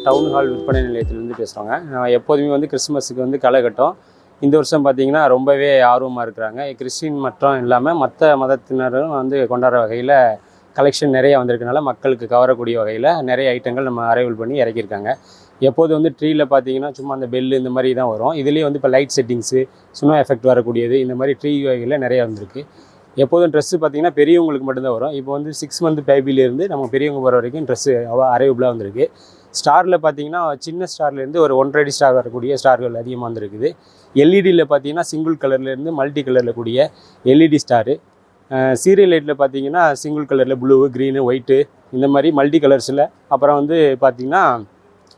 Town hall விற்பனை நிலையத்திலேருந்து பேசுகிறோங்க. எப்போதுமே வந்து கிறிஸ்மஸுக்கு வந்து களை கட்டும். இந்த வருஷம் பார்த்திங்கன்னா ரொம்பவே ஆர்வமாக இருக்கிறாங்க. கிறிஸ்டின் மட்டும் இல்லாமல் மற்ற மதத்தினரும் வந்து கொண்டாடுற வகையில் கலெக்ஷன் நிறைய வந்திருக்கனால மக்களுக்கு கவரக்கூடிய வகையில் நிறைய ஐட்டங்கள் நம்ம அரைவல் பண்ணி இறக்கியிருக்காங்க. எப்போது வந்து ட்ரீயில் பார்த்தீங்கன்னா சும்மா அந்த பெல்லு இந்த மாதிரி தான் வரும். இதுலேயே வந்து இப்போ லைட் செட்டிங்ஸு, ஸ்னோ எஃபெக்ட் வரக்கூடியது, இந்த மாதிரி ட்ரீ வகையில் நிறைய வந்திருக்கு. எப்போதும் ட்ரெஸ்ஸு பார்த்திங்கன்னா பெரியவங்களுக்கு மட்டும்தான் வரும். இப்போ வந்து 6 மந்த் பேபிலேருந்து நம்ம பெரியவங்க போகிற வரைக்கும் ட்ரெஸ்ஸு அரைவபிளாக வந்திருக்கு. ஸ்டாரில் பார்த்திங்கன்னா சின்ன ஸ்டார்லேருந்து ஒரு 1.5 அடி ஸ்டார் வரக்கூடிய ஸ்டார்கள் அதிகமாக வந்துருக்குது. எல்இடியில் பார்த்திங்கன்னா சிங்கிள் கலர்லேருந்து மல்டி கலரில் கூடிய எல்இடி ஸ்டாரு. சீரியல் லைட்டில் பார்த்திங்கன்னா சிங்கிள் கலரில் ப்ளூ, க்ரீனு, ஒயிட்டு இந்த மாதிரி மல்டி கலர்ஸில். அப்புறம் வந்து பார்த்திங்கன்னா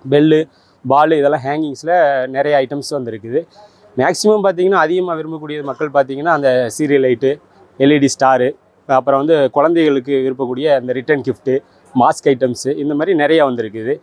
பெல்லு, பாலு இதெல்லாம் ஹேங்கிங்ஸில் நிறைய ஐட்டம்ஸ் வந்துருக்குது. மேக்ஸிமம் பார்த்திங்கன்னா அதிகமாக விரும்பக்கூடிய மக்கள் பார்த்திங்கன்னா அந்த சீரியல் லைட்டு, எல்இடி ஸ்டாரு, அப்புறம் வந்து குழந்தைகளுக்கு விரும்பக்கூடிய அந்த ரிட்டன் கிஃப்ட்டு, மாஸ்க் ஐட்டம்ஸு இந்த மாதிரி நிறையா வந்திருக்குது.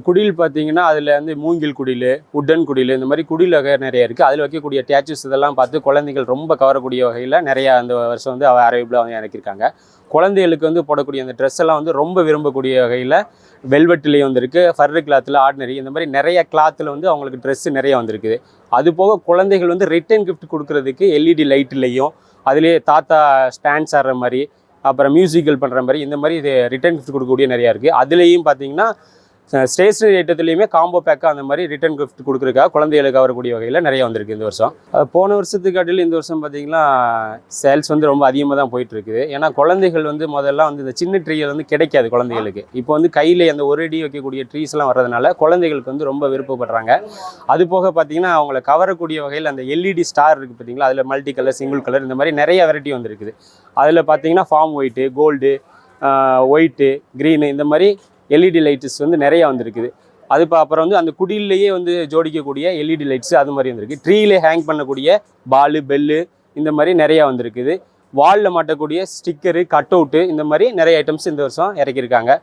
குடில் பார்த்திங்கன்னா அதில் வந்து மூங்கில் குடில், உட்டன் குடில் இந்த மாதிரி குடில் வகை நிறையா இருக்குது. அதில் வைக்கக்கூடிய டேச்சஸ் இதெல்லாம் பார்த்து குழந்தைகள் ரொம்ப கவரக்கூடிய வகையில் நிறையா அந்த வருஷம் வந்து அரைவபிளாக வந்து இறக்கியிருக்காங்க. குழந்தைகளுக்கு வந்து போடக்கூடிய அந்த ட்ரெஸ் எல்லாம் வந்து ரொம்ப விரும்பக்கூடிய வகையில் வெல்வெட்லேயும் வந்திருக்கு, ஃபர்ரு கிளாத்தில், ஆர்டினரி இந்த மாதிரி நிறைய கிளாத்தில் வந்து அவங்களுக்கு ட்ரெஸ்ஸு நிறையா வந்திருக்குது. அதுபோக குழந்தைகள் வந்து ரிட்டன் கிஃப்ட் கொடுக்குறதுக்கு எல்இடி லைட்லேயும் அதிலே தாத்தா ஸ்டாண்ட்ஸ் ஆடுற மாதிரி, அப்புறம் மியூசிக்கல் பண்ணுற மாதிரி இந்த மாதிரி இது ரிட்டன் கிஃப்ட் கொடுக்கக்கூடிய நிறையா இருக்குது. அதுலேயும் பார்த்திங்கன்னா ஸ்டேஷ்னரி ஐட்டத்துலேயுமே காம்போ பேக்காக அந்த மாதிரி ரிட்டன் கிஃப்ட் கொடுக்குறதுக்காக குழந்தைகளுக்கு வரக்கூடிய வகையில் நிறையா வந்திருக்கு இந்த வருஷம். போன வருஷத்துக்கு காட்டிலும் இந்த வருஷம் பார்த்திங்கன்னா சேல்ஸ் வந்து ரொம்ப அதிகமாக தான் போயிட்டுருக்குது. ஏன்னா குழந்தைகள் வந்து முதல்லாம் வந்து இந்த சின்ன ட்ரீயில் வந்து கிடைக்காது குழந்தைகளுக்கு. இப்போ வந்து கையில் அந்த ஒரு அடி வைக்கக்கூடிய ட்ரீஸ்லாம் வர்றதுனால குழந்தைகளுக்கு வந்து ரொம்ப விருப்பப்படுறாங்க. அது போக பார்த்திங்கன்னா அவங்கள கவரக்கூடிய வகையில் அந்த எல்இடி ஸ்டார் இருக்குது பார்த்திங்களா, அதில் மல்டி கலர், சிங்கிள் கலர் இந்த மாதிரி நிறைய வெரைட்டி வந்துருக்குது. அதில் பார்த்திங்கன்னா form white, gold, white, green இந்த மாதிரி எல்இடி லைட்ஸ் வந்து நிறையா வந்திருக்குது. அது அப்புறம் வந்து அந்த குடியிலேயே வந்து ஜோடிக்கக்கூடிய எல்இடி லைட்ஸு அது மாதிரி வந்திருக்கு. ட்ரீலே ஹேங் பண்ணக்கூடிய பாலு, பெல்லு இந்த மாதிரி நிறையா வந்திருக்குது. வாலில் மாட்டக்கூடிய ஸ்டிக்கரு, கட் அவுட்டு இந்த மாதிரி நிறைய ஐட்டம்ஸ் இந்த வருஷம் இறக்கியிருக்காங்க.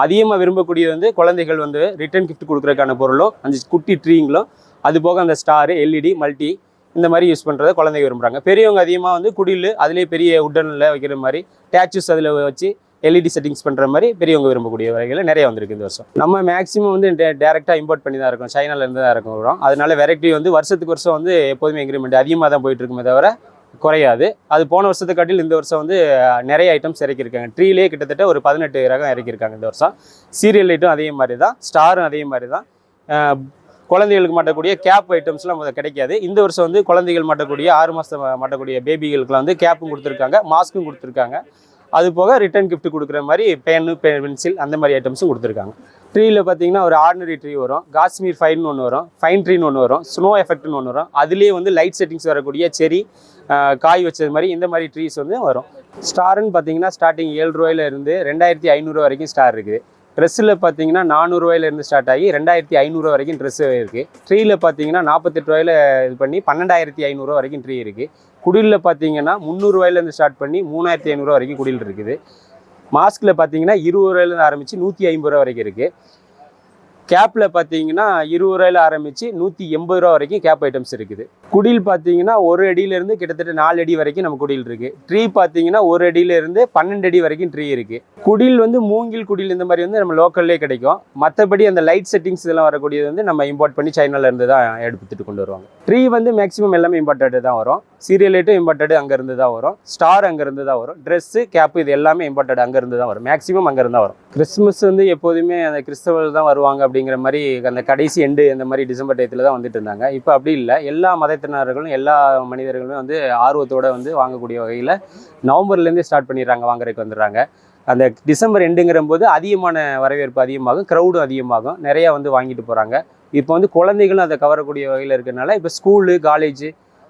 அதிகமாக விரும்பக்கூடியது வந்து குழந்தைகள் வந்து ரிட்டன் கிஃப்ட் கொடுக்குறதுக்கான பொருளும் அந்த குட்டி ட்ரீங்களும், அது போக அந்த ஸ்டாரு, எல்இடி, மல்டி இந்த மாதிரி யூஸ் பண்ணுறத குழந்தைங்க விரும்புகிறாங்க. பெரியவங்க அதிகமாக வந்து குடில் அதிலே பெரிய உட்டனில் வைக்கிற மாதிரி டேச்சஸ் அதில் வச்சு எல்இடி செட்டிங்ஸ் பண்ணுற மாதிரி பெரியவங்க விரும்பக்கூடிய வகையில் நிறைய வந்திருக்கு இந்த வருஷம். நம்ம மேக்ஸிமம் வந்து டேரெக்டாக இம்போர்ட் பண்ணி தான் இருக்கோம், சைனாலேருந்து தான் இருக்கும் வரும். அதனால வெரைட்டி வந்து வருஷத்துக்கு வருஷம் வந்து எப்போதுமே இன்க்ரிமெண்ட் அதிகமாக தான் போயிட்டுருக்குமே தவிர குறையாது. அது போன வருஷத்தை காட்டில் இந்த வருஷம் வந்து நிறைய ஐட்டம்ஸ் இறக்கியிருக்காங்க. ட்ரீலே கிட்டத்தட்ட ஒரு 18 ரகம் இறக்கியிருக்காங்க இந்த வருஷம். சீரியல் லைட்டும் அதே மாதிரி தான், ஸ்டாரும் அதே மாதிரி தான். குழந்தைகளுக்கு மாட்டக்கூடிய கேப் ஐட்டம்ஸ்லாம் கிடைக்காது. இந்த வருஷம் வந்து குழந்தைகள் மாட்டக்கூடிய 6 மாதம் மாட்டக்கூடிய பேபிகளுக்குலாம் வந்து கேப்பும் கொடுத்துருக்காங்க, மாஸ்க்கும் கொடுத்துருக்காங்க. அது போக ரிட்டன் கிஃப்ட் கொடுக்குற மாதிரி பென்னு, பென்சில் அந்த மாதிரி ஐட்டம்ஸும் கொடுத்துருக்காங்க. ட்ரீயில் பார்த்தீங்கன்னா ஒரு ஆர்டினரி ட்ரீ வரும், காஷ்மீர் ஃபைன்னு ஒன்று வரும், ஃபைன் ட்ரீன்னு ஒன்று வரும், ஸ்னோ எஃபெக்ட்னு ஒன்று வரும். அதுலேயே வந்து லைட் செட்டிங்ஸ் வரக்கூடிய செரி, காய் வச்சது மாதிரி இந்த மாதிரி ட்ரீஸ் வந்து வரும். ஸ்டாருன்னு பார்த்தீங்கன்னா ஸ்டார்டிங் 7 ரூபாயிலேருந்து 2500 வரைக்கும் ஸ்டார் இருக்குது. ட்ரெஸ்ஸில் பார்த்தீங்கன்னா 400 ரூபாயிலேருந்து ஸ்டார்ட் ஆகி 2500 வரைக்கும் ட்ரெஸ்ஸு இருக்குது. ட்ரீயில் பார்த்தீங்கன்னா 48 ரூபாயில் இது பண்ணி 12500 வரைக்கும் ட்ரீ இருக்குது. குடிலில் பார்த்தீங்கன்னா 300 ரூபாயிலேருந்து ஸ்டார்ட் பண்ணி 3500 வரைக்கும் குடில் இருக்குது. மாஸ்கில் பார்த்தீங்கன்னா 20 ரூபாயிலேருந்து ஆரம்பித்து 150 ரூபா வரைக்கும் இருக்குது. கேப்பில் பார்த்தீங்கன்னா 20 ரூபாயில் ஆரம்பித்து 180 ரூபா வரைக்கும் கேப் ஐட்டம்ஸ் இருக்குது. குடில் பார்த்தீங்கன்னா 1 அடியிலேருந்து கிட்டத்தட்ட 4 அடி வரைக்கும் நம்ம குடில் இருக்குது. ட்ரீ பார்த்தீங்கன்னா 1 அடியிலேருந்து 12 அடி வரைக்கும் ட்ரீ இருக்குது. குடில் வந்து மூங்கில் குடில் இந்த மாதிரி வந்து நம்ம லோக்கல்லே கிடைக்கும். மற்றபடி அந்த லைட் செட்டிங்ஸ் இதெல்லாம் வரக்கூடியது வந்து நம்ம இம்போர்ட் பண்ணி சைனாலேருந்து தான் எடுத்துகிட்டு கொண்டு வருவாங்க. ட்ரீ வந்து மேக்ஸிமம் எல்லாமே இம்போர்ட்டடு தான் வரும். சீரியல் லைட்டும் இம்போர்ட்டடு அங்கேருந்து தான் வரும். ஸ்டார் அங்கேருந்து தான் வரும். ட்ரெஸ்ஸு, கேப்பு இது எல்லாமே இம்போர்ட்டடு அங்கேருந்து தான் வரும். மேக்ஸிமம் அங்கேருந்து தான் வரும். கிறிஸ்மஸ் வந்து எப்போதுமே அந்த கிறிஸ்தவர்கள் தான் வருவாங்க அப்படிங்கிற மாதிரி அந்த கடைசி எண்டு இந்த மாதிரி டிசம்பர் டயத்தில் தான் வந்துட்டு இருந்தாங்க. இப்போ அப்படி இல்லை, எல்லா மதத்தினர்களும் எல்லா மனிதர்களுமே வந்து ஆர்வத்தோடு வந்து வாங்கக்கூடிய வகையில் நவம்பர்லேருந்தே ஸ்டார்ட் பண்ணிடுறாங்க, வாங்குறதுக்கு வந்துடுறாங்க. அந்த டிசம்பர் எண்டுங்கிற போது அதிகமான வரவேற்பு அதிகமாகும், க்ரௌடும் அதிகமாகும், நிறையா வந்து வாங்கிட்டு போகிறாங்க. இப்போ வந்து குழந்தைகளும் அதை கவரக்கூடிய வகையில் இருக்கிறதுனால இப்போ ஸ்கூலு, காலேஜு,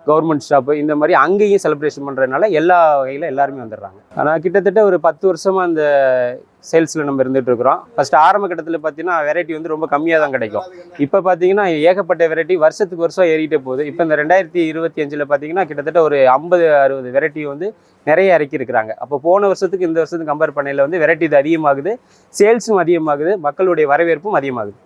கவர்மெண்ட் ஸ்டாப்பு இந்த மாதிரி அங்கேயும் செலிப்ரேஷன் பண்ணுறதுனால எல்லா வகையில் எல்லாருமே வந்துடுறாங்க. ஆனால் கிட்டத்தட்ட ஒரு 10 வருஷமாக அந்த சேல்ஸில் நம்ம இருந்துகிட்டு இருக்கிறோம். ஃபஸ்ட்டு ஆரம்ப கட்டத்தில் பார்த்தீங்கன்னா வெரைட்டி வந்து ரொம்ப கம்மியாக தான் கிடைக்கும். இப்போ பார்த்தீங்கன்னா ஏகப்பட்ட வெரைட்டி வருஷத்துக்கு வருஷம் ஏறிட்டே போகுது. இப்போ இந்த 2025 பார்த்தீங்கன்னா கிட்டத்தட்ட ஒரு 50-60 வெரைட்டி வந்து நிறைய இறக்கியிருக்கிறாங்க. அப்போ போன வருஷத்துக்கு இந்த வருஷத்துக்கு கம்பேர் பண்ணையில் வந்து வெரைட்டி இது அதிகமாகுது, சேல்ஸும் அதிகமாகுது, மக்களுடைய வரவேற்பும் அதிகமாகுது.